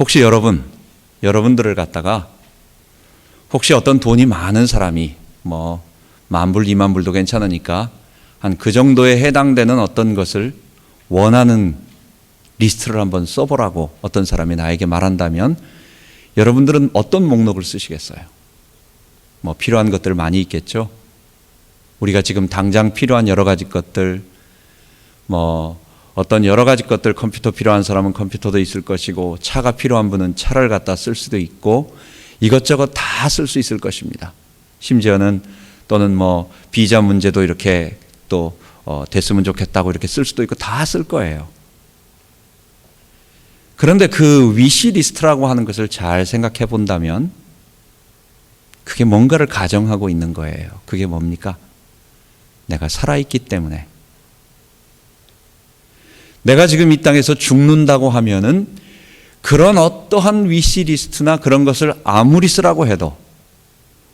혹시 여러분들을 갖다가 혹시 어떤 돈이 많은 사람이 뭐 10,000불, 20,000불도 괜찮으니까 한 그 정도에 해당되는 어떤 것을 원하는 리스트를 한번 써보라고 어떤 사람이 나에게 말한다면 여러분들은 어떤 목록을 쓰시겠어요? 뭐 필요한 것들 많이 있겠죠? 우리가 지금 당장 필요한 여러 가지 것들, 뭐 어떤 여러 가지 것들, 컴퓨터 필요한 사람은 컴퓨터도 있을 것이고, 차가 필요한 분은 차를 갖다 쓸 수도 있고, 이것저것 다 쓸 수 있을 것입니다. 심지어는 또는 뭐 비자 문제도 이렇게 또 됐으면 좋겠다고 이렇게 쓸 수도 있고 다 쓸 거예요. 그런데 그 위시리스트라고 하는 것을 잘 생각해 본다면 그게 뭔가를 가정하고 있는 거예요. 그게 뭡니까? 내가 살아있기 때문에. 내가 지금 이 땅에서 죽는다고 하면은 그런 어떠한 위시리스트나 그런 것을 아무리 쓰라고 해도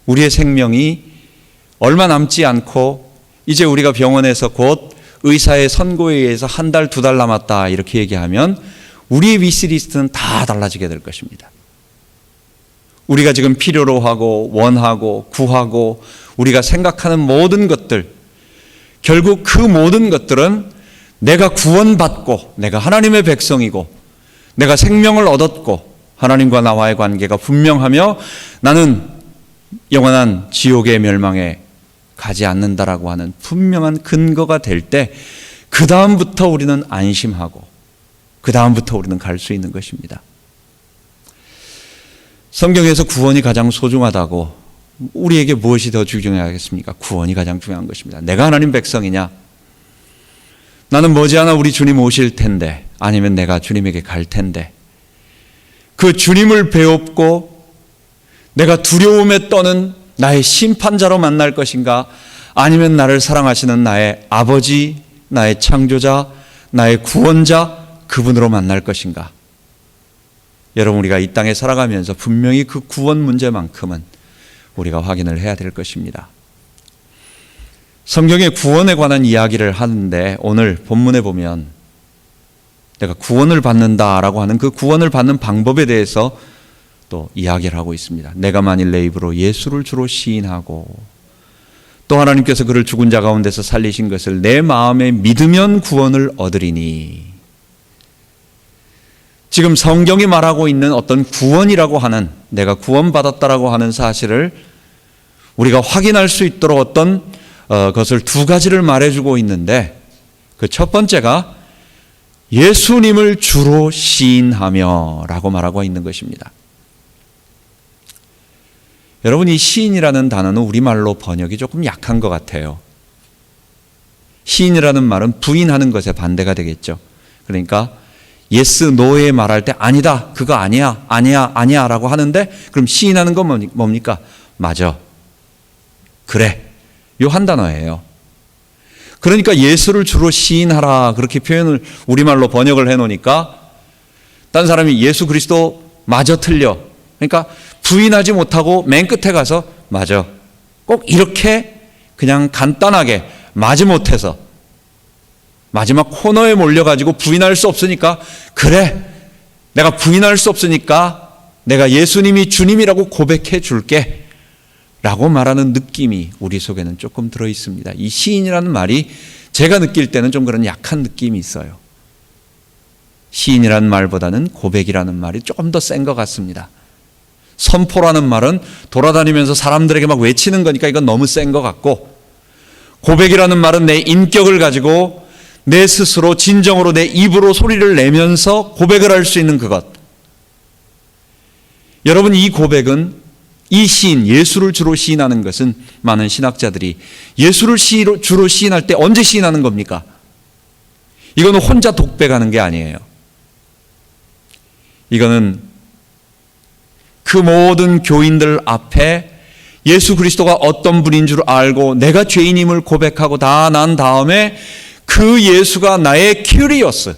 우리의 생명이 얼마 남지 않고 이제 우리가 병원에서 곧 의사의 선고에 의해서 1달, 2달 남았다 이렇게 얘기하면 우리의 위시리스트는 다 달라지게 될 것입니다. 우리가 지금 필요로 하고 원하고 구하고 우리가 생각하는 모든 것들, 결국 그 모든 것들은 내가 구원받고 내가 하나님의 백성이고 내가 생명을 얻었고 하나님과 나와의 관계가 분명하며 나는 영원한 지옥의 멸망에 가지 않는다라고 하는 분명한 근거가 될 때 그 다음부터 우리는 안심하고 그 다음부터 우리는 갈 수 있는 것입니다. 성경에서 구원이 가장 소중하다고, 우리에게 무엇이 더 중요하겠습니까? 구원이 가장 중요한 것입니다. 내가 하나님 백성이냐? 나는 머지않아 우리 주님 오실 텐데, 아니면 내가 주님에게 갈 텐데, 그 주님을 배웁고 내가 두려움에 떠는 나의 심판자로 만날 것인가, 아니면 나를 사랑하시는 나의 아버지, 나의 창조자, 나의 구원자, 그분으로 만날 것인가. 여러분, 우리가 이 땅에 살아가면서 분명히 그 구원 문제만큼은 우리가 확인을 해야 될 것입니다. 성경의 구원에 관한 이야기를 하는데 오늘 본문에 보면 내가 구원을 받는다라고 하는 그 구원을 받는 방법에 대해서 또 이야기를 하고 있습니다. 내가 만일 내 입으로 예수를 주로 시인하고 또 하나님께서 그를 죽은 자 가운데서 살리신 것을 내 마음에 믿으면 구원을 얻으리니. 지금 성경이 말하고 있는 어떤 구원이라고 하는, 내가 구원받았다라고 하는 사실을 우리가 확인할 수 있도록 어떤 것을 두 가지를 말해주고 있는데, 그 첫 번째가 예수님을 주로 시인하며 라고 말하고 있는 것입니다. 여러분, 이 시인이라는 단어는 우리말로 번역이 조금 약한 것 같아요. 시인이라는 말은 부인하는 것에 반대가 되겠죠. 그러니까 예스, 노에 말할 때 아니다, 그거 아니야, 아니야, 아니야 라고 하는데, 그럼 시인하는 건 뭡니까? 맞아, 그래, 요 한 단어예요. 그러니까 예수를 주로 시인하라 그렇게 표현을 우리말로 번역을 해놓으니까 딴 사람이 예수 그리스도 맞아 틀려, 그러니까 부인하지 못하고 맨 끝에 가서 맞아, 꼭 이렇게 그냥 간단하게 마지못해서 마지막 코너에 몰려가지고 부인할 수 없으니까, 그래, 내가 부인할 수 없으니까 내가 예수님이 주님이라고 고백해 줄게 라고 말하는 느낌이 우리 속에는 조금 들어있습니다. 이 시인이라는 말이 제가 느낄 때는 좀 그런 약한 느낌이 있어요. 시인이라는 말보다는 고백이라는 말이 조금 더 센 것 같습니다. 선포라는 말은 돌아다니면서 사람들에게 막 외치는 거니까 이건 너무 센 것 같고, 고백이라는 말은 내 인격을 가지고 내 스스로 진정으로 내 입으로 소리를 내면서 고백을 할 수 있는 그것. 여러분, 이 고백은, 이 시인, 예수를 주로 시인하는 것은 많은 신학자들이 예수를 주로 시인할 때 언제 시인하는 겁니까? 이거는 혼자 독백하는 게 아니에요. 이거는 그 모든 교인들 앞에 예수 그리스도가 어떤 분인 줄 알고 내가 죄인임을 고백하고 다 난 다음에 그 예수가 나의 키리오스가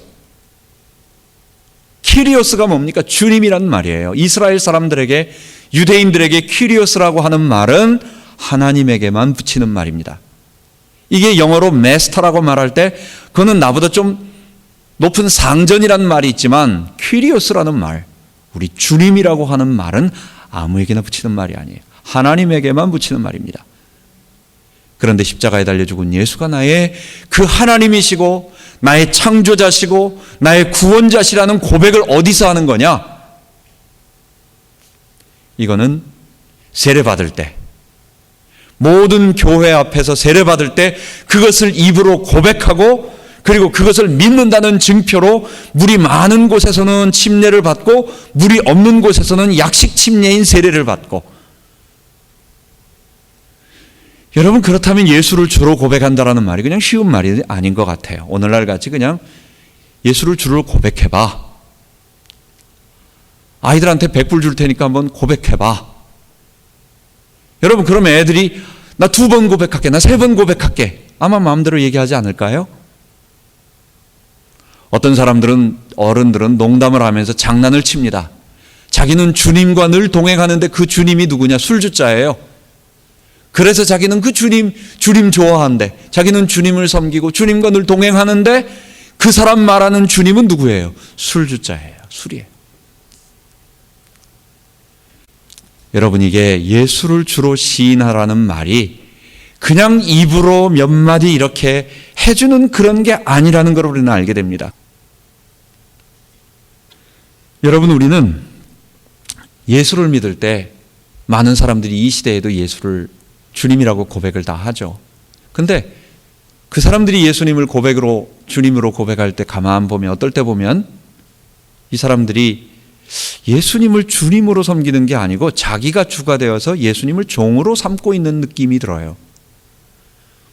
뭡니까? 주님이란 말이에요. 이스라엘 사람들에게, 유대인들에게 키리오스라고 하는 말은 하나님에게만 붙이는 말입니다. 이게 영어로 마스터라고 말할 때 그거는 나보다 좀 높은 상전이라는 말이 있지만 키리오스라는 말, 우리 주님이라고 하는 말은 아무에게나 붙이는 말이 아니에요. 하나님에게만 붙이는 말입니다. 그런데 십자가에 달려 죽은 예수가 나의 그 하나님이시고 나의 창조자시고 나의 구원자시라는 고백을 어디서 하는 거냐? 이거는 세례받을 때, 모든 교회 앞에서 세례받을 때 그것을 입으로 고백하고 그리고 그것을 믿는다는 증표로 물이 많은 곳에서는 침례를 받고 물이 없는 곳에서는 약식 침례인 세례를 받고, 여러분 그렇다면 예수를 주로 고백한다라는 말이 그냥 쉬운 말이 아닌 것 같아요. 오늘날 같이 그냥 예수를 주로 고백해봐. 아이들한테 100불 줄 테니까 한번 고백해봐. 여러분 그러면 애들이 나 2번 고백할게, 나 3번 고백할게, 아마 마음대로 얘기하지 않을까요? 어떤 사람들은, 어른들은 농담을 하면서 장난을 칩니다. 자기는 주님과 늘 동행하는데 그 주님이 누구냐? 술주자예요. 그래서 자기는 그 주님 좋아한대. 자기는 주님을 섬기고 주님과 늘 동행하는데 그 사람 말하는 주님은 누구예요? 술주자예요. 술이에요. 여러분 이게 예수를 주로 시인하라는 말이 그냥 입으로 몇 마디 이렇게 해주는 그런 게 아니라는 걸 우리는 알게 됩니다. 여러분 우리는 예수를 믿을 때 많은 사람들이 이 시대에도 예수를 주님이라고 고백을 다 하죠. 근데 그 사람들이 예수님을 고백으로 주님으로 고백할 때 가만 보면 어떨 때 보면 이 사람들이 예수님을 주님으로 섬기는 게 아니고 자기가 주가 되어서 예수님을 종으로 삼고 있는 느낌이 들어요.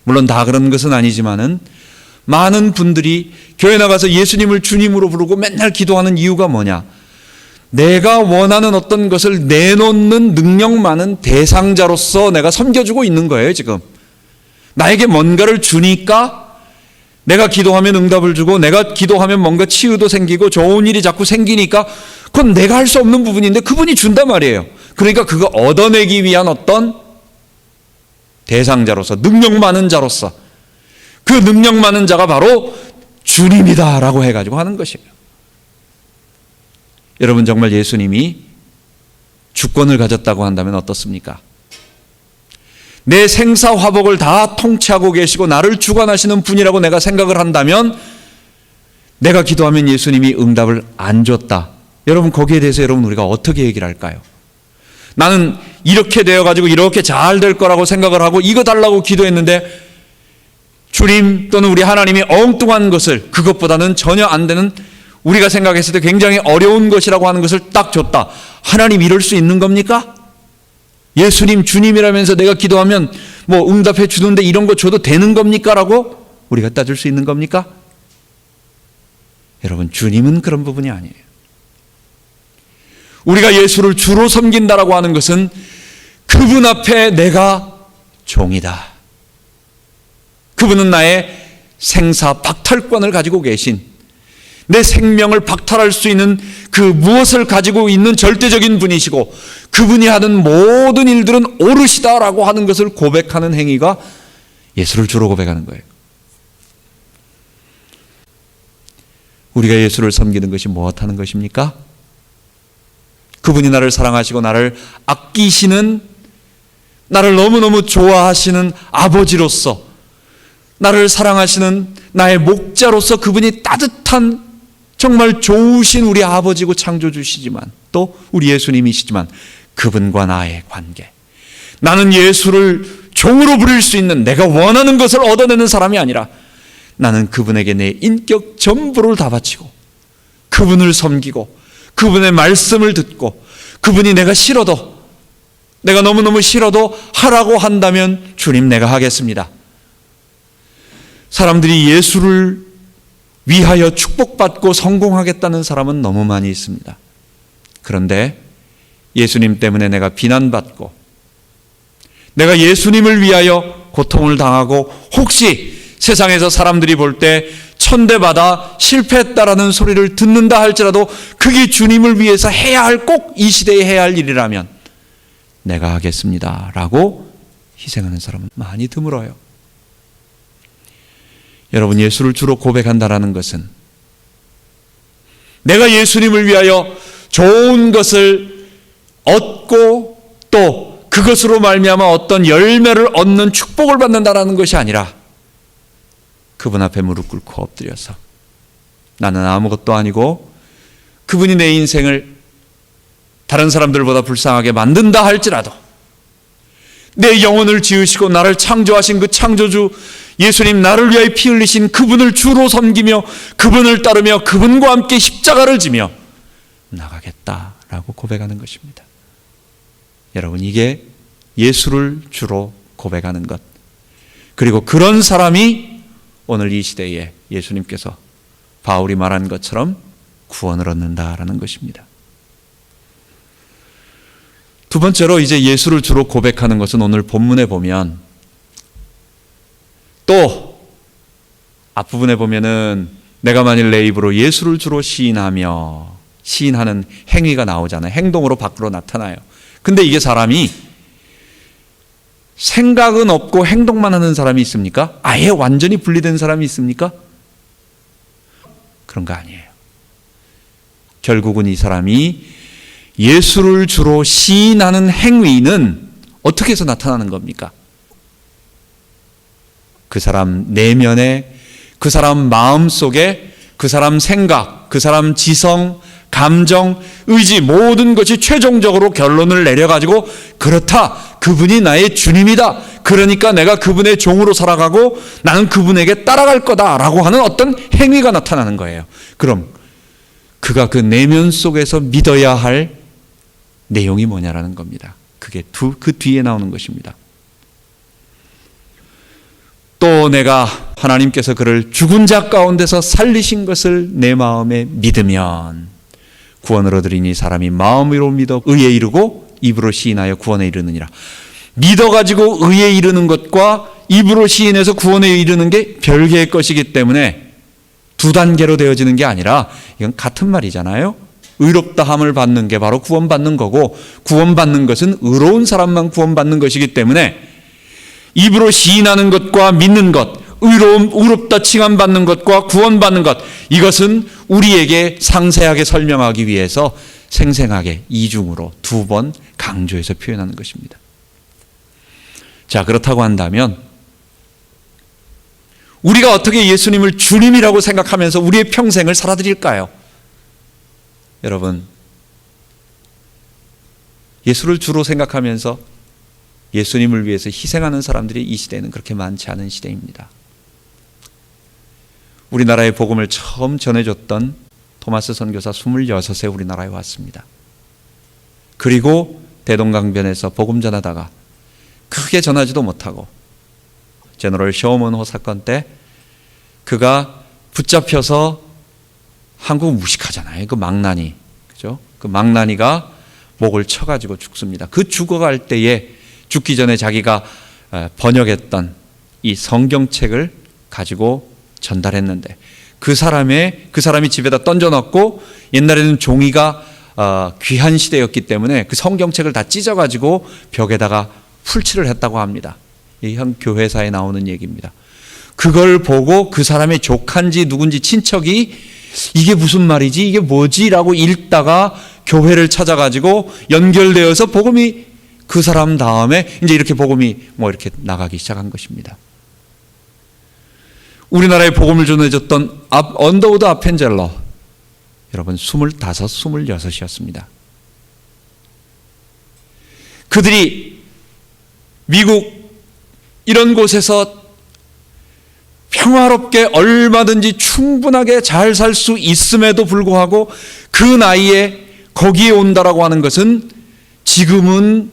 물론 다 그런 것은 아니지만은 많은 분들이 교회 나가서 예수님을 주님으로 부르고 맨날 기도하는 이유가 뭐냐? 내가 원하는 어떤 것을 내놓는 능력 많은 대상자로서 내가 섬겨주고 있는 거예요. 지금 나에게 뭔가를 주니까 내가 기도하면 응답을 주고 내가 기도하면 뭔가 치유도 생기고 좋은 일이 자꾸 생기니까 그건 내가 할 수 없는 부분인데 그분이 준단 말이에요. 그러니까 그거 얻어내기 위한 어떤 대상자로서, 능력 많은 자로서, 그 능력 많은 자가 바로 주님이다라고 해가지고 하는 것이에요. 여러분 정말 예수님이 주권을 가졌다고 한다면 어떻습니까? 내 생사화복을 다 통치하고 계시고 나를 주관하시는 분이라고 내가 생각을 한다면 내가 기도하면 예수님이 응답을 안 줬다. 여러분 거기에 대해서 여러분 우리가 어떻게 얘기를 할까요? 나는 이렇게 되어가지고 이렇게 잘 될 거라고 생각을 하고 이거 달라고 기도했는데 주님 또는 우리 하나님이 엉뚱한 것을, 그것보다는 전혀 안 되는, 우리가 생각했을 때 굉장히 어려운 것이라고 하는 것을 딱 줬다. 하나님 이럴 수 있는 겁니까? 예수님 주님이라면서 내가 기도하면 뭐 응답해 주는데 이런 거 줘도 되는 겁니까? 라고 우리가 따질 수 있는 겁니까? 여러분 주님은 그런 부분이 아니에요. 우리가 예수를 주로 섬긴다라고 하는 것은 그분 앞에 내가 종이다. 그분은 나의 생사 박탈권을 가지고 계신, 내 생명을 박탈할 수 있는 그 무엇을 가지고 있는 절대적인 분이시고 그분이 하는 모든 일들은 옳으시다라고 하는 것을 고백하는 행위가 예수를 주로 고백하는 거예요. 우리가 예수를 섬기는 것이 무엇하는 것입니까? 그분이 나를 사랑하시고 나를 아끼시는, 나를 너무너무 좋아하시는 아버지로서, 나를 사랑하시는 나의 목자로서 그분이 따뜻한 정말 좋으신 우리 아버지고 창조주시지만 또 우리 예수님이시지만 그분과 나의 관계, 나는 예수를 종으로 부릴 수 있는, 내가 원하는 것을 얻어내는 사람이 아니라 나는 그분에게 내 인격 전부를 다 바치고 그분을 섬기고 그분의 말씀을 듣고 그분이 내가 싫어도, 내가 너무너무 싫어도 하라고 한다면 주님 내가 하겠습니다. 사람들이 예수를 위하여 축복받고 성공하겠다는 사람은 너무 많이 있습니다. 그런데 예수님 때문에 내가 비난받고 내가 예수님을 위하여 고통을 당하고 혹시 세상에서 사람들이 볼 때 천대받아 실패했다라는 소리를 듣는다 할지라도 그게 주님을 위해서 해야 할, 꼭 이 시대에 해야 할 일이라면 내가 하겠습니다 라고 희생하는 사람은 많이 드물어요. 여러분 예수를 주로 고백한다라는 것은 내가 예수님을 위하여 좋은 것을 얻고 또 그것으로 말미암아 어떤 열매를 얻는 축복을 받는다라는 것이 아니라 그분 앞에 무릎 꿇고 엎드려서 나는 아무것도 아니고 그분이 내 인생을 다른 사람들보다 불쌍하게 만든다 할지라도 내 영혼을 지으시고 나를 창조하신 그 창조주 예수님, 나를 위하여 피 흘리신 그분을 주로 섬기며 그분을 따르며 그분과 함께 십자가를 지며 나가겠다라고 고백하는 것입니다. 여러분, 이게 예수를 주로 고백하는 것, 그리고 그런 사람이 오늘 이 시대에 예수님께서 바울이 말한 것처럼 구원을 얻는다라는 것입니다. 두 번째로 이제 예수를 주로 고백하는 것은 오늘 본문에 보면 또 앞부분에 보면은 내가 만일 내 입으로 예수를 주로 시인하며, 시인하는 행위가 나오잖아요. 행동으로 밖으로 나타나요. 근데 이게 사람이 생각은 없고 행동만 하는 사람이 있습니까? 아예 완전히 분리된 사람이 있습니까? 그런 거 아니에요. 결국은 이 사람이 예수를 주로 시인하는 행위는 어떻게 해서 나타나는 겁니까? 그 사람 내면에, 그 사람 마음속에, 그 사람 생각, 그 사람 지성, 감정, 의지, 모든 것이 최종적으로 결론을 내려가지고 그렇다, 그분이 나의 주님이다, 그러니까 내가 그분의 종으로 살아가고 나는 그분에게 따라갈 거다라고 하는 어떤 행위가 나타나는 거예요. 그럼 그가 그 내면 속에서 믿어야 할 내용이 뭐냐라는 겁니다. 그게 그 뒤에 나오는 것입니다. 또 내가 하나님께서 그를 죽은 자 가운데서 살리신 것을 내 마음에 믿으면 구원을 얻으리니 사람이 마음으로 믿어 의에 이르고 입으로 시인하여 구원에 이르느니라. 믿어가지고 의에 이르는 것과 입으로 시인해서 구원에 이르는 게 별개의 것이기 때문에 두 단계로 되어지는 게 아니라 이건 같은 말이잖아요. 의롭다함을 받는 게 바로 구원받는 거고, 구원받는 것은 의로운 사람만 구원받는 것이기 때문에 입으로 시인하는 것과 믿는 것, 의롭다 칭함받는 것과 구원받는 것, 이것은 우리에게 상세하게 설명하기 위해서 생생하게 이중으로 두 번 강조해서 표현하는 것입니다. 자, 그렇다고 한다면 우리가 어떻게 예수님을 주님이라고 생각하면서 우리의 평생을 살아드릴까요? 여러분, 예수를 주로 생각하면서 예수님을 위해서 희생하는 사람들이 이 시대에는 그렇게 많지 않은 시대입니다. 우리나라의 복음을 처음 전해줬던 토마스 선교사 26세 우리나라에 왔습니다. 그리고 대동강변에서 복음 전하다가 크게 전하지도 못하고 제너럴 셔먼호 사건 때 그가 붙잡혀서 한국 무식하잖아요. 그 망나니, 그죠? 그 망나니가 목을 쳐가지고 죽습니다. 그 죽어갈 때에 죽기 전에 자기가 번역했던 이 성경책을 가지고 전달했는데 그 사람이 집에다 던져놓고, 옛날에는 종이가 귀한 시대였기 때문에 그 성경책을 다 찢어가지고 벽에다가 풀칠을 했다고 합니다. 이 현 교회사에 나오는 얘기입니다. 그걸 보고 그 사람의 조카인지 누군지 친척이 이게 무슨 말이지? 이게 뭐지? 라고 읽다가 교회를 찾아가지고 연결되어서 복음이 그 사람 다음에 이제 이렇게 복음이 이렇게 나가기 시작한 것입니다. 우리나라에 복음을 전해줬던 언더우드 아펜젤러, 여러분 25, 26이었습니다. 그들이 미국 이런 곳에서 평화롭게 얼마든지 충분하게 잘 살 수 있음에도 불구하고 그 나이에 거기에 온다라고 하는 것은, 지금은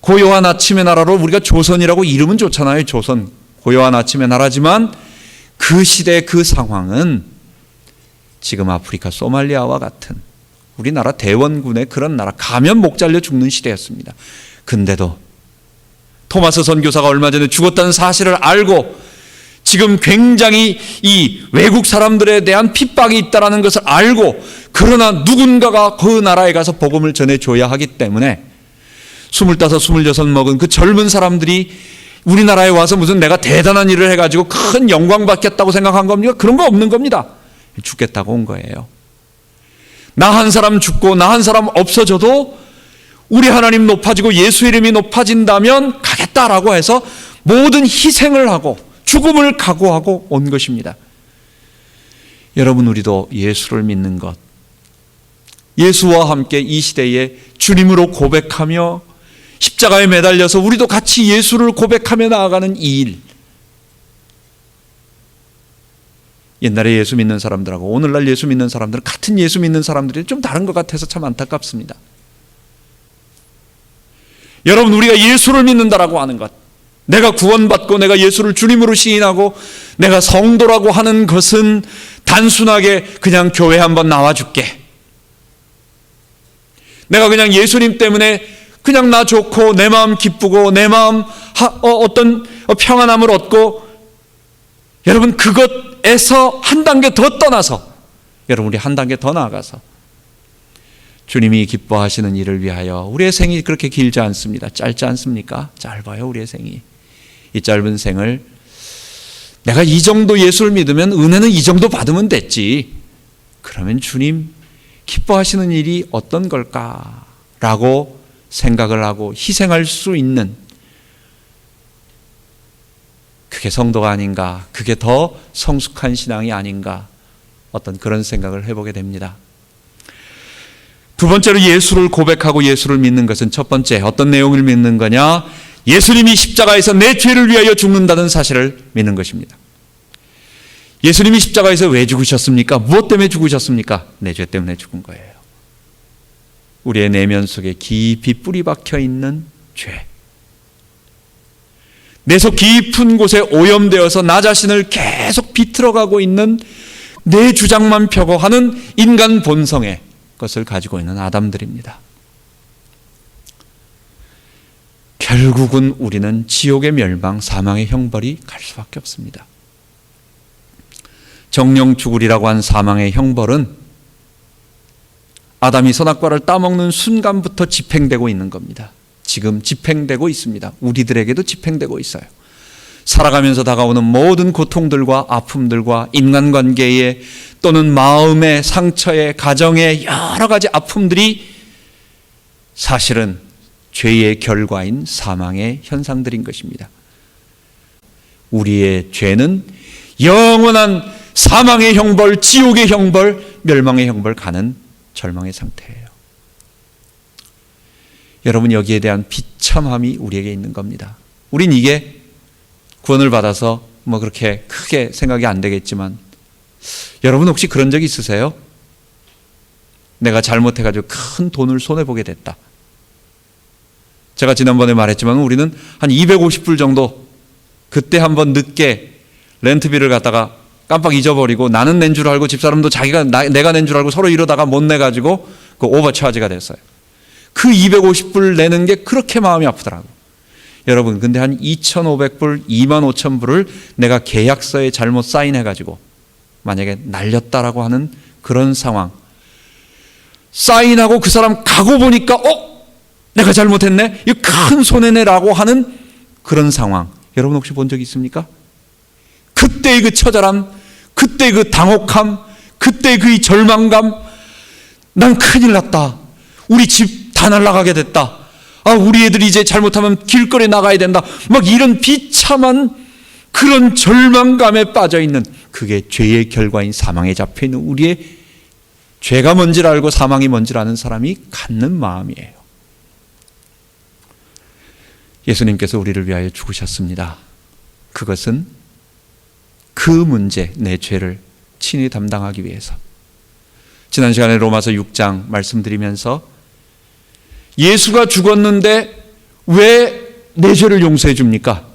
고요한 아침의 나라로 우리가 조선이라고 이름은 좋잖아요. 조선, 고요한 아침의 나라지만 그 시대 그 상황은 지금 아프리카 소말리아와 같은 우리나라 대원군의 그런 나라, 가면 목 잘려 죽는 시대였습니다. 근데도 토마스 선교사가 얼마 전에 죽었다는 사실을 알고 지금 굉장히 이 외국 사람들에 대한 핍박이 있다는 것을 알고, 그러나 누군가가 그 나라에 가서 복음을 전해줘야 하기 때문에 25, 26 먹은 그 젊은 사람들이 우리나라에 와서 무슨 내가 대단한 일을 해가지고 큰 영광 받겠다고 생각한 겁니까? 그런 거 없는 겁니다. 죽겠다고 온 거예요. 나 한 사람 죽고 나 한 사람 없어져도 우리 하나님 높아지고 예수 이름이 높아진다면 가겠다라고 해서 모든 희생을 하고 죽음을 각오하고 온 것입니다. 여러분, 우리도 예수를 믿는 것, 예수와 함께 이 시대에 주님으로 고백하며 십자가에 매달려서 우리도 같이 예수를 고백하며 나아가는 이 일, 옛날에 예수 믿는 사람들하고 오늘날 예수 믿는 사람들은 같은 예수 믿는 사람들이 좀 다른 것 같아서 참 안타깝습니다. 여러분, 우리가 예수를 믿는다라고 하는 것, 내가 구원받고 내가 예수를 주님으로 시인하고 내가 성도라고 하는 것은 단순하게 그냥 교회 한번 나와줄게, 내가 그냥 예수님 때문에 그냥 나 좋고 내 마음 기쁘고 내 마음 어떤 평안함을 얻고, 여러분, 그것에서 한 단계 더 떠나서, 여러분, 우리 한 단계 더 나아가서 주님이 기뻐하시는 일을 위하여, 우리의 생이 그렇게 길지 않습니다. 짧지 않습니까? 짧아요, 우리의 생이. 이 짧은 생을 내가 이 정도 예수를 믿으면 은혜는 이 정도 받으면 됐지, 그러면 주님 기뻐하시는 일이 어떤 걸까라고 생각을 하고 희생할 수 있는, 그게 성도가 아닌가, 그게 더 성숙한 신앙이 아닌가, 어떤 그런 생각을 해보게 됩니다. 두 번째로 예수를 고백하고 예수를 믿는 것은, 첫 번째 어떤 내용을 믿는 거냐, 예수님이 십자가에서 내 죄를 위하여 죽는다는 사실을 믿는 것입니다. 예수님이 십자가에서 왜 죽으셨습니까? 무엇 때문에 죽으셨습니까? 내 죄 때문에 죽은 거예요. 우리의 내면 속에 깊이 뿌리 박혀 있는 죄, 내 속 깊은 곳에 오염되어서 나 자신을 계속 비틀어가고 있는, 내 주장만 펴고 하는 인간 본성의 것을 가지고 있는 아담들입니다. 결국은 우리는 지옥의 멸망, 사망의 형벌이 갈 수밖에 없습니다. 정령 죽으리라고 한 사망의 형벌은 아담이 선악과를 따먹는 순간부터 집행되고 있는 겁니다. 지금 집행되고 있습니다. 우리들에게도 집행되고 있어요. 살아가면서 다가오는 모든 고통들과 아픔들과 인간관계에, 또는 마음의 상처에, 가정의 여러 가지 아픔들이 사실은 죄의 결과인 사망의 현상들인 것입니다. 우리의 죄는 영원한 사망의 형벌, 지옥의 형벌, 멸망의 형벌 가는 절망의 상태예요. 여러분, 여기에 대한 비참함이 우리에게 있는 겁니다. 우린 이게 구원을 받아서 뭐 그렇게 크게 생각이 안 되겠지만, 여러분 혹시 그런 적 있으세요? 내가 잘못해가지고 큰 돈을 손해보게 됐다. 제가 지난번에 말했지만 우리는 한 250불 정도, 그때 한번 늦게 렌트비를 갖다가 깜빡 잊어버리고, 나는 낸 줄 알고 집사람도 내가 낸 줄 알고 서로 이러다가 못 내가지고 그 오버차지가 됐어요. 그 250불 내는 게 그렇게 마음이 아프더라고. 여러분, 근데 한 2,500불, 25,000불을 내가 계약서에 잘못 사인해가지고 만약에 날렸다라고 하는 그런 상황, 사인하고 그 사람 가고 보니까 내가 잘못했네, 이 큰 손해네라고 하는 그런 상황, 여러분 혹시 본 적 있습니까? 그때의 그 처절함, 그때의 그 당혹함, 그때의 그 절망감, 난 큰일 났다, 우리 집 다 날아가게 됐다, 우리 애들이 이제 잘못하면 길거리에 나가야 된다, 막 이런 비참한 그런 절망감에 빠져있는, 그게 죄의 결과인 사망에 잡혀있는 우리의, 죄가 뭔지를 알고 사망이 뭔지를 아는 사람이 갖는 마음이에요. 예수님께서 우리를 위하여 죽으셨습니다. 그것은 그 문제, 내 죄를 친히 담당하기 위해서. 지난 시간에 로마서 6장 말씀드리면서 예수가 죽었는데 왜 내 죄를 용서해 줍니까?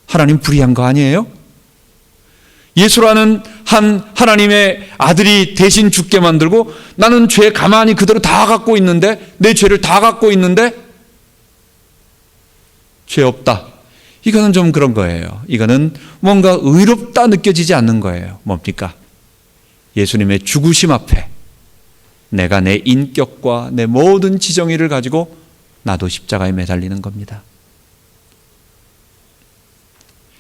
하나님 불의한 거 아니에요? 예수라는 한 하나님의 아들이 대신 죽게 만들고, 나는 죄 가만히 그대로 다 갖고 있는데, 내 죄를 다 갖고 있는데 죄 없다. 이거는 좀 그런 거예요. 이거는 뭔가 의롭다 느껴지지 않는 거예요. 뭡니까? 예수님의 죽으심 앞에 내가 내 인격과 내 모든 지정의를 가지고 나도 십자가에 매달리는 겁니다.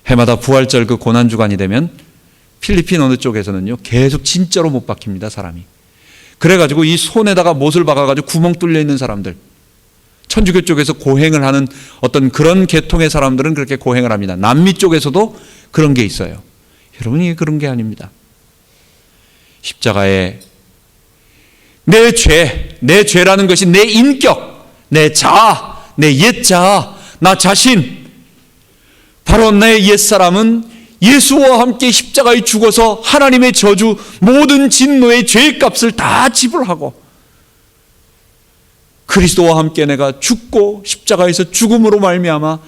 해마다 부활절 그 고난주간이 되면 필리핀 어느 쪽에서는요, 계속 진짜로 못 박힙니다, 사람이. 그래가지고 이 손에다가 못을 박아가지고 구멍 뚫려 있는 사람들, 천주교 쪽에서 고행을 하는 어떤 그런 계통의 사람들은 그렇게 고행을 합니다. 남미 쪽에서도 그런 게 있어요. 여러분, 이게 그런 게 아닙니다. 십자가에 내 죄라는 것이 내 인격, 내 자아, 내 옛자아, 나 자신, 바로 내 옛사람은 예수와 함께 십자가에 죽어서 하나님의 저주, 모든 진노의 죄값을 다 지불하고 그리스도와 함께 내가 죽고 십자가에서 죽음으로 말미암아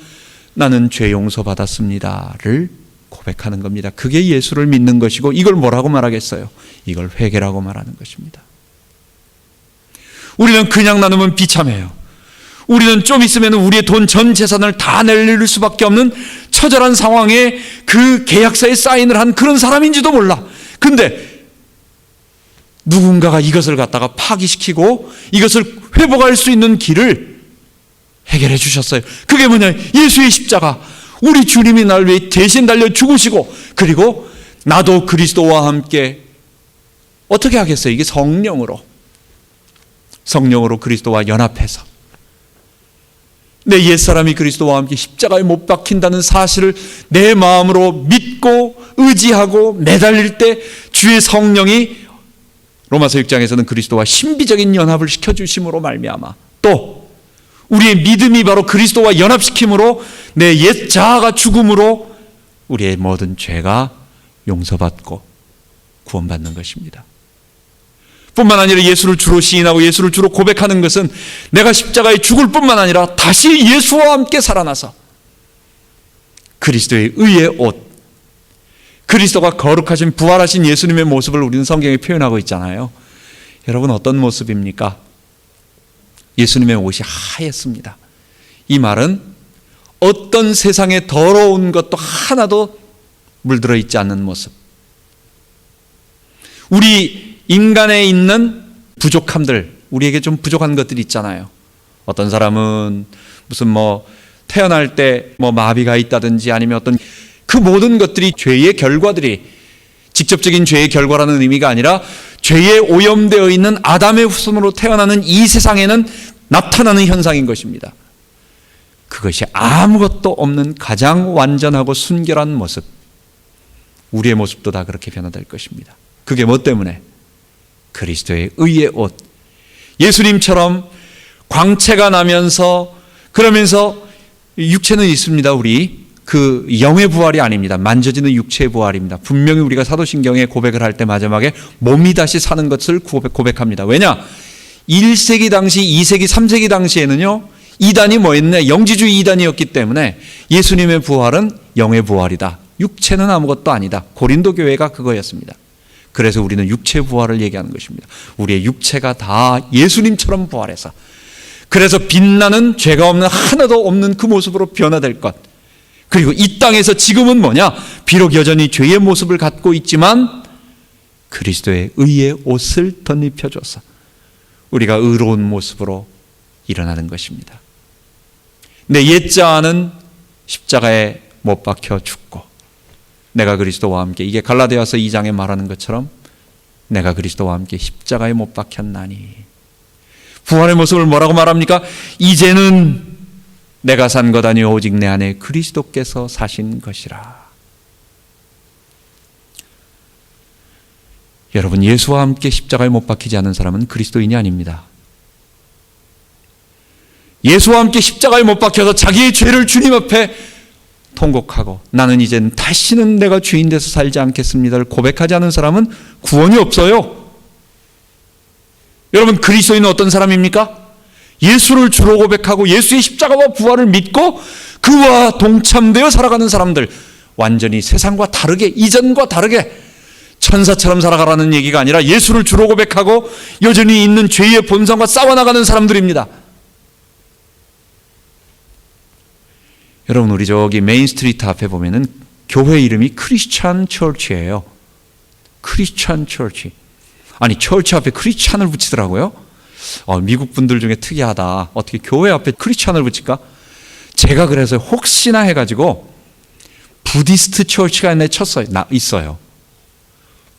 나는 죄 용서받았습니다를 고백하는 겁니다. 그게 예수를 믿는 것이고, 이걸 뭐라고 말하겠어요? 이걸 회개라고 말하는 것입니다. 우리는 그냥 나누면 비참해요. 우리는 좀 있으면 우리의 돈 전 재산을 다 내릴 수밖에 없는 처절한 상황에 그 계약서에 사인을 한 그런 사람인지도 몰라. 근데 누군가가 이것을 갖다가 파기시키고 이것을 회복할 수 있는 길을 해결해 주셨어요. 그게 뭐냐? 예수의 십자가. 우리 주님이 날 위해 대신 달려 죽으시고, 그리고 나도 그리스도와 함께 어떻게 하겠어요? 이게 성령으로 그리스도와 연합해서 내 옛사람이 그리스도와 함께 십자가에 못 박힌다는 사실을 내 마음으로 믿고 의지하고 매달릴 때 주의 성령이 로마서 6장에서는 그리스도와 신비적인 연합을 시켜주심으로 말미암아, 또 우리의 믿음이 바로 그리스도와 연합시킴으로 내 옛 자아가 죽음으로 우리의 모든 죄가 용서받고 구원받는 것입니다. 뿐만 아니라 예수를 주로 시인하고 예수를 주로 고백하는 것은 내가 십자가에 죽을 뿐만 아니라 다시 예수와 함께 살아나서 그리스도의 의의 옷, 그리스도가 거룩하신 부활하신 예수님의 모습을 우리는 성경에 표현하고 있잖아요. 여러분, 어떤 모습입니까? 예수님의 옷이 하였습니다. 이 말은 어떤 세상에 더러운 것도 하나도 물들어 있지 않는 모습. 우리 인간에 있는 부족함들, 우리에게 좀 부족한 것들이 있잖아요. 어떤 사람은 무슨 태어날 때 마비가 있다든지 아니면 어떤 그 모든 것들이 죄의 결과들이, 직접적인 죄의 결과라는 의미가 아니라 죄에 오염되어 있는 아담의 후손으로 태어나는 이 세상에는 나타나는 현상인 것입니다. 그것이 아무것도 없는 가장 완전하고 순결한 모습, 우리의 모습도 다 그렇게 변화될 것입니다. 그게 뭐 때문에? 그리스도의 의의 옷, 예수님처럼 광채가 나면서, 그러면서 육체는 있습니다. 우리 그 영의 부활이 아닙니다. 만져지는 육체의 부활입니다. 분명히 우리가 사도신경에 고백을 할 때 마지막에 몸이 다시 사는 것을 고백합니다. 왜냐? 1세기 당시, 2세기, 3세기 당시에는요, 이단이 뭐였냐? 영지주의 이단이었기 때문에 예수님의 부활은 영의 부활이다, 육체는 아무것도 아니다. 고린도 교회가 그거였습니다. 그래서 우리는 육체 부활을 얘기하는 것입니다. 우리의 육체가 다 예수님처럼 부활해서, 그래서 빛나는 죄가 없는, 하나도 없는 그 모습으로 변화될 것. 그리고 이 땅에서 지금은 뭐냐? 비록 여전히 죄의 모습을 갖고 있지만 그리스도의 의의 옷을 덧입혀줘서 우리가 의로운 모습으로 일어나는 것입니다. 내 옛자아는 십자가에 못 박혀 죽고 내가 그리스도와 함께, 이게 갈라디아서 2장에 말하는 것처럼 내가 그리스도와 함께 십자가에 못 박혔나니, 부활의 모습을 뭐라고 말합니까? 이제는 내가 산 것 아니요 오직 내 안에 그리스도께서 사신 것이라. 여러분, 예수와 함께 십자가에 못 박히지 않은 사람은 그리스도인이 아닙니다. 예수와 함께 십자가에 못 박혀서 자기의 죄를 주님 앞에 통곡하고 나는 이젠 다시는 내가 주인 돼서 살지 않겠습니다를 고백하지 않은 사람은 구원이 없어요. 여러분, 그리스도인은 어떤 사람입니까? 예수를 주로 고백하고 예수의 십자가와 부활을 믿고 그와 동참되어 살아가는 사람들, 완전히 세상과 다르게, 이전과 다르게 천사처럼 살아가라는 얘기가 아니라 예수를 주로 고백하고 여전히 있는 죄의 본성과 싸워나가는 사람들입니다. 여러분, 우리 저기 메인 스트리트 앞에 보면은 교회 이름이 크리스찬 처치예요. 크리스찬 처치. 아니, 처치 앞에 크리스찬을 붙이더라고요. 미국 분들 중에 특이하다. 어떻게 교회 앞에 크리스찬을 붙일까? 제가 그래서 혹시나 해가지고 부디스트 처치가 있어요.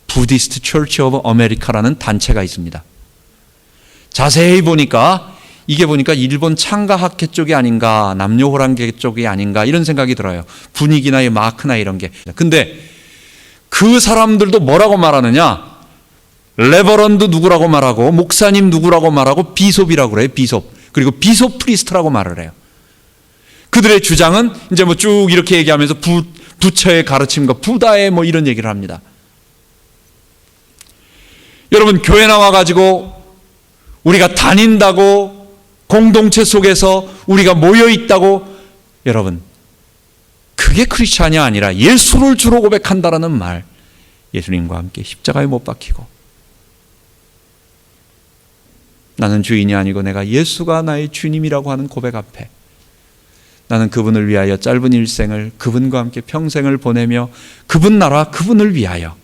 부디스트 처치 오브 아메리카라는 단체가 있습니다. 자세히 보니까 이게 보니까 일본 창가학회 쪽이 아닌가, 남녀호랑계 쪽이 아닌가 이런 생각이 들어요. 분위기나 이 마크나 이런 게. 근데 그 사람들도 뭐라고 말하느냐? 레버런드 누구라고 말하고, 목사님 누구라고 말하고, 비숍이라고 그래요. 비숍. 그리고 비숍 프리스트라고 말을 해요. 그들의 주장은 이제 뭐 쭉 이렇게 얘기하면서 부처의 가르침과 부다의 뭐 이런 얘기를 합니다. 여러분, 교회 나와가지고 우리가 다닌다고, 공동체 속에서 우리가 모여 있다고, 여러분, 그게 크리스찬이 아니라 예수를 주로 고백한다라는 말, 예수님과 함께 십자가에 못 박히고, 나는 주인이 아니고 내가 예수가 나의 주님이라고 하는 고백 앞에 나는 그분을 위하여 짧은 일생을, 그분과 함께 평생을 보내며 그분 나라, 그분을 위하여.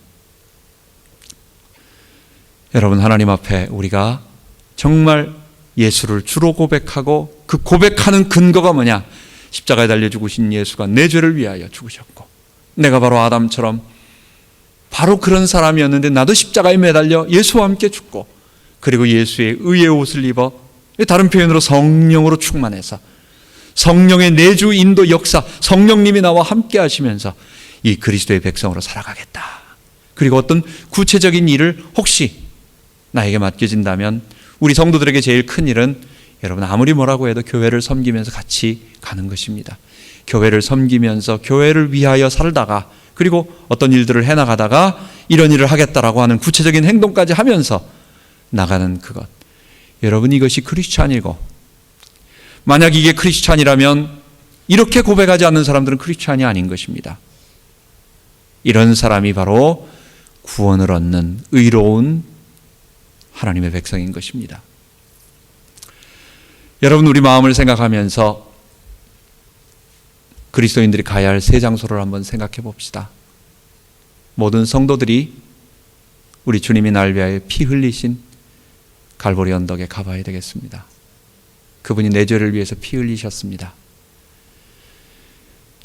여러분, 하나님 앞에 우리가 정말 예수를 주로 고백하고, 그 고백하는 근거가 뭐냐? 십자가에 달려 죽으신 예수가 내 죄를 위하여 죽으셨고, 내가 바로 아담처럼 바로 그런 사람이었는데 나도 십자가에 매달려 예수와 함께 죽고, 그리고 예수의 의의 옷을 입어, 다른 표현으로 성령으로 충만해서 성령의 내주 인도 역사, 성령님이 나와 함께 하시면서 이 그리스도의 백성으로 살아가겠다. 그리고 어떤 구체적인 일을 혹시 나에게 맡겨진다면, 우리 성도들에게 제일 큰 일은 여러분 아무리 뭐라고 해도 교회를 섬기면서 같이 가는 것입니다. 교회를 섬기면서 교회를 위하여 살다가, 그리고 어떤 일들을 해나가다가 이런 일을 하겠다라고 하는 구체적인 행동까지 하면서 나가는 그것. 여러분, 이것이 크리스찬이고, 만약 이게 크리스찬이라면 이렇게 고백하지 않는 사람들은 크리스찬이 아닌 것입니다. 이런 사람이 바로 구원을 얻는 의로운 하나님의 백성인 것입니다. 여러분, 우리 마음을 생각하면서 그리스도인들이 가야 할 세 장소를 한번 생각해 봅시다. 모든 성도들이 우리 주님이 날 위하여 피 흘리신 갈보리 언덕에 가봐야 되겠습니다. 그분이 내 죄를 위해서 피 흘리셨습니다.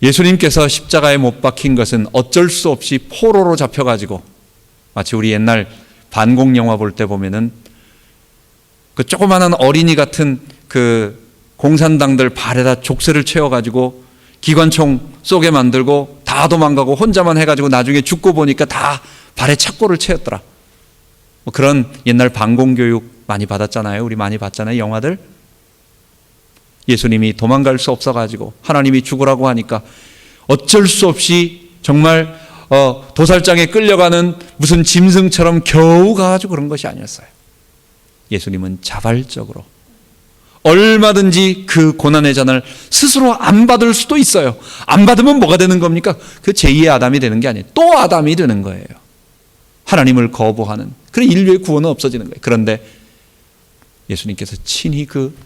예수님께서 십자가에 못 박힌 것은 어쩔 수 없이 포로로 잡혀가지고, 마치 우리 옛날 반공 영화 볼 때 보면은 그 조그마한 어린이 같은 그 공산당들 발에다 족쇄를 채워가지고 기관총 쏘게 만들고 다 도망가고 혼자만 해가지고 나중에 죽고 보니까 다 발에 착고를 채웠더라. 뭐 그런 옛날 반공교육 많이 받았잖아요. 우리 많이 봤잖아요, 영화들. 예수님이 도망갈 수 없어가지고 하나님이 죽으라고 하니까 어쩔 수 없이 정말 도살장에 끌려가는 무슨 짐승처럼 겨우 가가지고 그런 것이 아니었어요. 예수님은 자발적으로 얼마든지 그 고난의 잔을 스스로 안 받을 수도 있어요. 안 받으면 뭐가 되는 겁니까? 그 제2의 아담이 되는 게 아니에요. 또 아담이 되는 거예요. 하나님을 거부하는. 그래 인류의 구원은 없어지는 거예요. 그런데 예수님께서 친히 그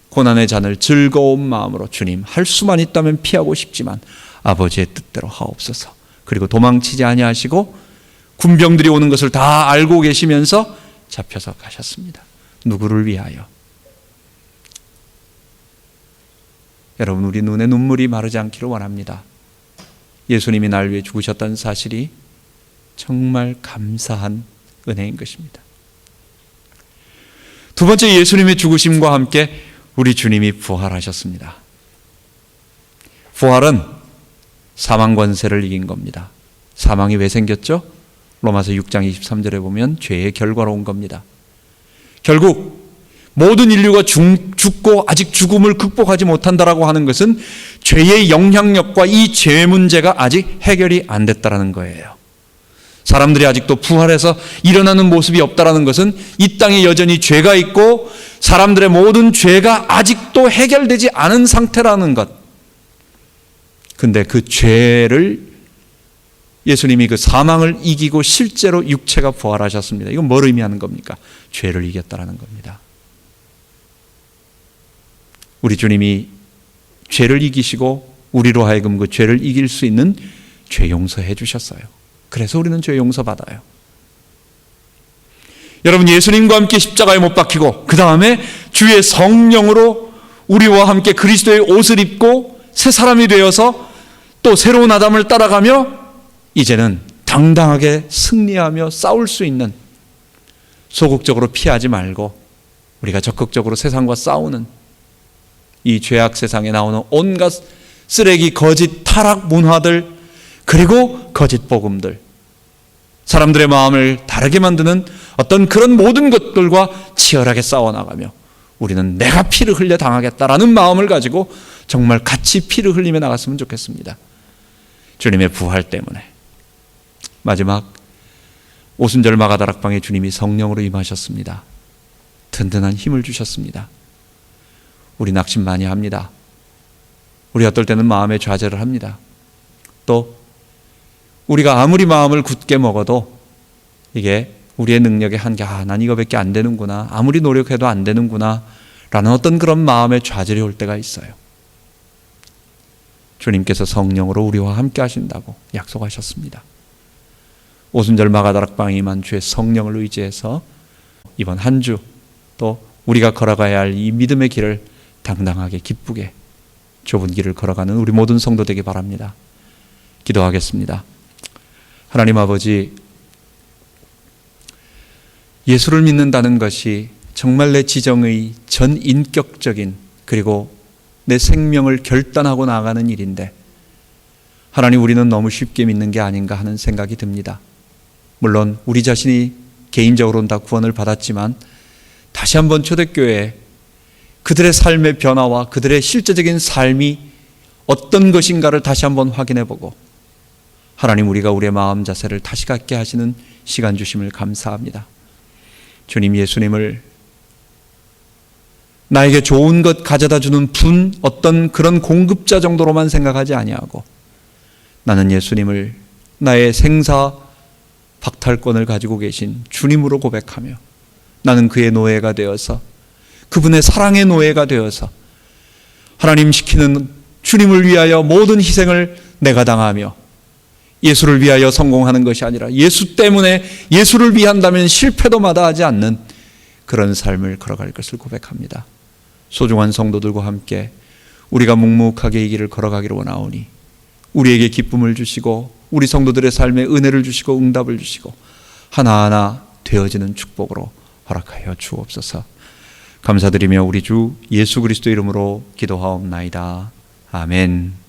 고난의 잔을 즐거운 마음으로, 주님, 할 수만 있다면 피하고 싶지만 아버지의 뜻대로 하옵소서. 그리고 도망치지 아니하시고 군병들이 오는 것을 다 알고 계시면서 잡혀서 가셨습니다. 누구를 위하여? 여러분, 우리 눈에 눈물이 마르지 않기를 원합니다. 예수님이 날 위해 죽으셨다는 사실이 정말 감사한 은혜인 것입니다. 두 번째, 예수님의 죽으심과 함께 우리 주님이 부활하셨습니다. 부활은 사망 권세를 이긴 겁니다. 사망이 왜 생겼죠? 로마서 6장 23절에 보면 죄의 결과로 온 겁니다. 결국 모든 인류가 죽고 아직 죽음을 극복하지 못한다라고 하는 것은 죄의 영향력과 이 죄 문제가 아직 해결이 안 됐다라는 거예요. 사람들이 아직도 부활해서 일어나는 모습이 없다라는 것은 이 땅에 여전히 죄가 있고 사람들의 모든 죄가 아직도 해결되지 않은 상태라는 것. 근데 그 죄를 예수님이 그 사망을 이기고 실제로 육체가 부활하셨습니다. 이건 뭘 의미하는 겁니까? 죄를 이겼다라는 겁니다. 우리 주님이 죄를 이기시고 우리로 하여금 그 죄를 이길 수 있는 죄 용서해 주셨어요. 그래서 우리는 죄 용서 받아요. 여러분, 예수님과 함께 십자가에 못 박히고 그 다음에 주의 성령으로 우리와 함께 그리스도의 옷을 입고 새 사람이 되어서 또 새로운 아담을 따라가며 이제는 당당하게 승리하며 싸울 수 있는, 소극적으로 피하지 말고 우리가 적극적으로 세상과 싸우는 이 죄악 세상에 나오는 온갖 쓰레기, 거짓, 타락 문화들, 그리고 거짓 복음들, 사람들의 마음을 다르게 만드는 어떤 그런 모든 것들과 치열하게 싸워나가며 우리는 내가 피를 흘려 당하겠다라는 마음을 가지고 정말 같이 피를 흘리며 나갔으면 좋겠습니다. 주님의 부활 때문에. 마지막 오순절 마가다락방에 주님이 성령으로 임하셨습니다. 든든한 힘을 주셨습니다. 우리 낙심 많이 합니다. 우리 어떨 때는 마음에 좌절을 합니다. 또 우리가 아무리 마음을 굳게 먹어도 이게 우리의 능력의 한계, 난 이거밖에 안 되는구나, 아무리 노력해도 안 되는구나 라는 어떤 그런 마음의 좌절이 올 때가 있어요. 주님께서 성령으로 우리와 함께 하신다고 약속하셨습니다. 오순절 마가다락방에 임한 주의 성령을 의지해서 이번 한 주 또 우리가 걸어가야 할 이 믿음의 길을 당당하게 기쁘게 좁은 길을 걸어가는 우리 모든 성도 되기 바랍니다. 기도하겠습니다. 하나님 아버지, 예수를 믿는다는 것이 정말 내 지정의 전인격적인, 그리고 내 생명을 결단하고 나가는 일인데, 하나님, 우리는 너무 쉽게 믿는 게 아닌가 하는 생각이 듭니다. 물론 우리 자신이 개인적으로는 다 구원을 받았지만 다시 한번 초대교회에 그들의 삶의 변화와 그들의 실제적인 삶이 어떤 것인가를 다시 한번 확인해보고, 하나님, 우리가 우리의 마음 자세를 다시 갖게 하시는 시간 주심을 감사합니다. 주님, 예수님을 나에게 좋은 것 가져다 주는 분, 어떤 그런 공급자 정도로만 생각하지 아니하고, 나는 예수님을 나의 생사 박탈권을 가지고 계신 주님으로 고백하며, 나는 그의 노예가 되어서, 그분의 사랑의 노예가 되어서 하나님 시키는 주님을 위하여 모든 희생을 내가 당하며, 예수를 위하여 성공하는 것이 아니라 예수 때문에, 예수를 위한다면 실패도 마다하지 않는 그런 삶을 걸어갈 것을 고백합니다. 소중한 성도들과 함께 우리가 묵묵하게 이 길을 걸어가기를 원하오니, 우리에게 기쁨을 주시고 우리 성도들의 삶에 은혜를 주시고 응답을 주시고 하나하나 되어지는 축복으로 허락하여 주옵소서. 감사드리며 우리 주 예수 그리스도 이름으로 기도하옵나이다. 아멘.